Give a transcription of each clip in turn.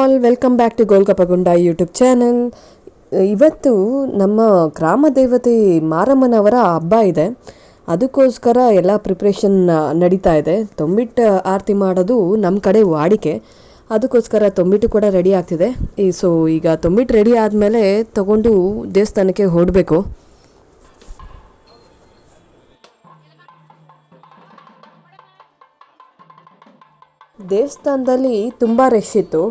All, welcome back to Golgappagunda YouTube channel. ಇವತ್ತು ನಮ್ಮ ಗ್ರಾಮ ದೇವತೆ ಮಾರಮ್ಮನವರ ಹಬ್ಬ ಇದೆ. ಅದಕ್ಕೋಸ್ಕರ ಎಲ್ಲ ಪ್ರಿಪ್ರೇಷನ್ ನಡೀತಾ ಇದೆ. ತೊಂಬಿಟ್ಟು ಆರತಿ ಮಾಡೋದು ನಮ್ಮ ಕಡೆ ವಾಡಿಕೆ. ಅದಕ್ಕೋಸ್ಕರ ತೊಂಬಿಟ್ಟು ಕೂಡ ರೆಡಿ ಆಗ್ತಿದೆ. ಸೊ ಈಗ ತೊಂಬಿಟ್ಟು ರೆಡಿ ಆದಮೇಲೆ ತಗೊಂಡು ದೇವಸ್ಥಾನಕ್ಕೆ ಹೊರಡಬೇಕು. ದೇವಸ್ಥಾನದಲ್ಲಿ ತುಂಬ ರಶ್ ಇತ್ತು.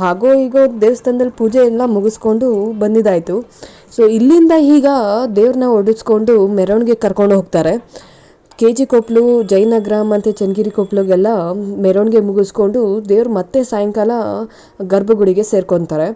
ಹಾಗೋ ಹೀಗೋ ದೇವಸ್ಥಾನದಲ್ಲಿ ಪೂಜೆ ಎಲ್ಲ ಮುಗಿಸ್ಕೊಂಡು ಬಂದಿದ್ದಾಯಿತು. ಸೊ ಇಲ್ಲಿಂದ ಈಗ ದೇವ್ರನ್ನ ಹೊಡಿಸ್ಕೊಂಡು ಮೆರವಣಿಗೆ ಕರ್ಕೊಂಡು ಹೋಗ್ತಾರೆ. KG ಕೊಪ್ಪಲು, ಜಯನಗರ ಮತ್ತು ಚನ್ನಗಿರಿ ಕೊಪ್ಪಲಿಗೆಲ್ಲ ಮೆರವಣಿಗೆ ಮುಗಿಸ್ಕೊಂಡು ದೇವ್ರು ಮತ್ತೆ ಸಾಯಂಕಾಲ ಗರ್ಭಗುಡಿಗೆ ಸೇರ್ಕೊತಾರೆ.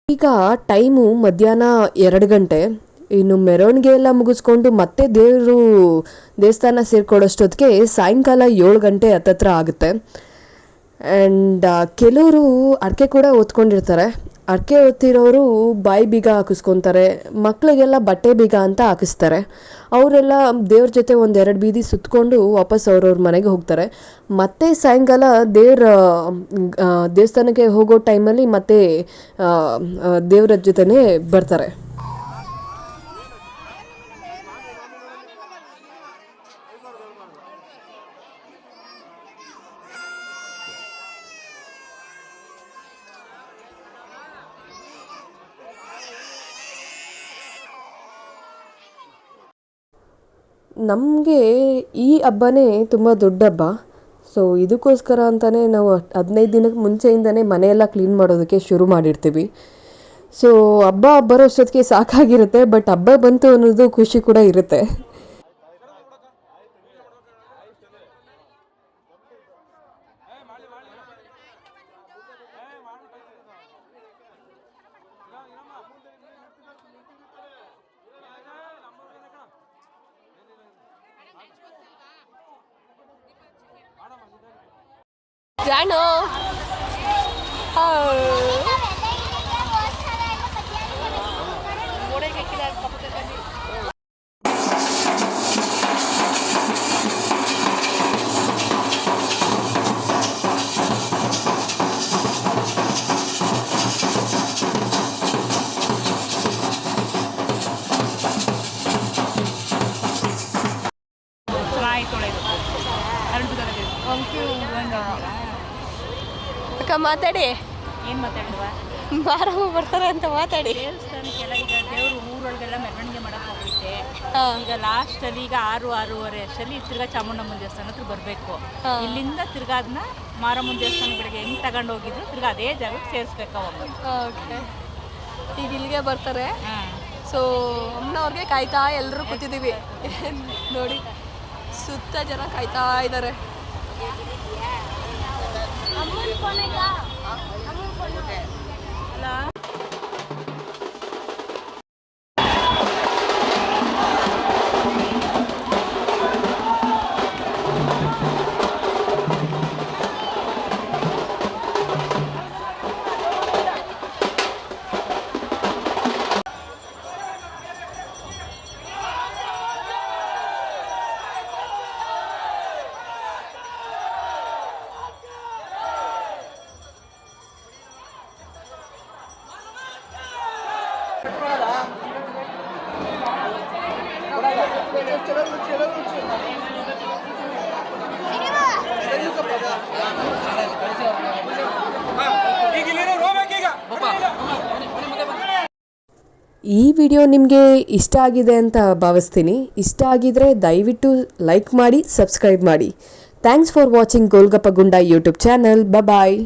ಈಗ ಟೈಮು ಮಧ್ಯಾಹ್ನ 2 ಗಂಟೆ. ಇನ್ನು ಮೆರವಣಿಗೆ ಎಲ್ಲ ಮುಗಿಸ್ಕೊಂಡು ಮತ್ತೆ ದೇವಸ್ಥಾನ ಸೇರ್ಕೊಳ್ಳೋಷ್ಟೊತ್ತಿಗೆ ಸಾಯಂಕಾಲ 7 ಗಂಟೆ ಹತ್ತತ್ರ ಆಗುತ್ತೆ. ಆ್ಯಂಡ್ ಕೆಲವರು ಅಡಿಕೆ ಕೂಡ ಹೊತ್ಕೊಂಡಿರ್ತಾರೆ. ಅಡಿಕೆ ಹೊತ್ತಿರೋರು ಬಾಯಿ ಬೀಗ ಹಾಕಿಸ್ಕೊತಾರೆ, ಮಕ್ಕಳಿಗೆಲ್ಲ ಬಟ್ಟೆ ಬೀಗ ಅಂತ ಹಾಕಿಸ್ತಾರೆ. ಅವರೆಲ್ಲ ದೇವ್ರ ಜೊತೆ 1-2 ಬೀದಿ ಸುತ್ತಕೊಂಡು ವಾಪಸ್ ಅವ್ರವ್ರ ಮನೆಗೆ ಹೋಗ್ತಾರೆ. ಮತ್ತೆ ಸಾಯಂಕಾಲ ದೇವಸ್ಥಾನಕ್ಕೆ ಹೋಗೋ ಟೈಮಲ್ಲಿ ಮತ್ತೆ ದೇವ್ರ ಜೊತೆನೇ ಬರ್ತಾರೆ. ನಮಗೆ ಈ ಹಬ್ಬನೇ ತುಂಬ ದೊಡ್ಡ ಹಬ್ಬ. ಸೊ ಇದಕ್ಕೋಸ್ಕರ ಅಂತಲೇ ನಾವು 15 ದಿನಕ್ಕೆ ಮುಂಚೆಯಿಂದನೇ ಮನೆಯೆಲ್ಲ ಕ್ಲೀನ್ ಮಾಡೋದಕ್ಕೆ ಶುರು ಮಾಡಿರ್ತೀವಿ. ಸೊ ಹಬ್ಬ ಬರೋಷ್ಟೊತ್ತಿಗೆ ಸಾಕಾಗಿರುತ್ತೆ, ಬಟ್ ಹಬ್ಬ ಬಂತು ಅನ್ನೋದು ಖುಷಿ ಕೂಡ ಇರುತ್ತೆ. ಜಾಣು ಅಕ್ಕ ಮಾತಾಡಿ. ಏನು ಮಾತಾಡಿದ್ವಾ? ಮಾರಮ್ಮ ಬರ್ತಾರೆ ಅಂತ ಮಾತಾಡಿ. ದೇವಸ್ಥಾನಕ್ಕೆಲ್ಲ ಈಗ ದೇವರು ಊರೊಳಗೆಲ್ಲ ಮೆರವಣಿಗೆ ಮಾಡಕ್ಕೆ ಹೋಗೈತೆ. ಈಗ ಲಾಸ್ಟಲ್ಲಿ ಈಗ 6-6:30 ಅಷ್ಟರಲ್ಲಿ ತಿರ್ಗಾ ಚಾಮುಂಡಮ್ಮನ ದೇವಸ್ಥಾನ ಹತ್ರ ಬರಬೇಕು. ಇಲ್ಲಿಂದ ತಿರ್ಗಾ ಅದನ್ನ ಮಾರಮ್ಮನ ದೇವಸ್ಥಾನ ಬೆಳಗ್ಗೆ ಹೆಂಗೆ ತಗೊಂಡು ಹೋಗಿದ್ರು ತಿರ್ಗಾ ಅದೇ ಜಾಗಕ್ಕೆ ಸೇರಿಸ್ಬೇಕು ಅವಾಗ. ಓಕೆ, ಈಗ ಇಲ್ಲಿಗೆ ಬರ್ತಾರೆ. ಸೊ ಅಮ್ಮನವ್ರಿಗೆ ಕಾಯ್ತಾ ಎಲ್ಲರೂ ಕೂತಿದ್ದೀವಿ ನೋಡಿ, ಸುತ್ತ ಜನ ಕಾಯ್ತಾ ಇದ್ದಾರೆ. ಈ ವಿಡಿಯೋ ನಿಮಗೆ ಇಷ್ಟ ಆಗಿದೆ ಅಂತ ಭಾವಿಸ್ತೀನಿ. ಇಷ್ಟ ಆಗಿದ್ರೆ ದಯವಿಟ್ಟು ಲೈಕ್ ಮಾಡಿ, ಸಬ್ಸ್ಕ್ರೈಬ್ ಮಾಡಿ. ಥ್ಯಾಂಕ್ಸ್ ಫಾರ್ ವಾಚಿಂಗ್ ಗೋಲ್ಗಪ್ಪ ಗುಂಡ ಯೂಟ್ಯೂಬ್ ಚಾನಲ್. ಬಾಯ್.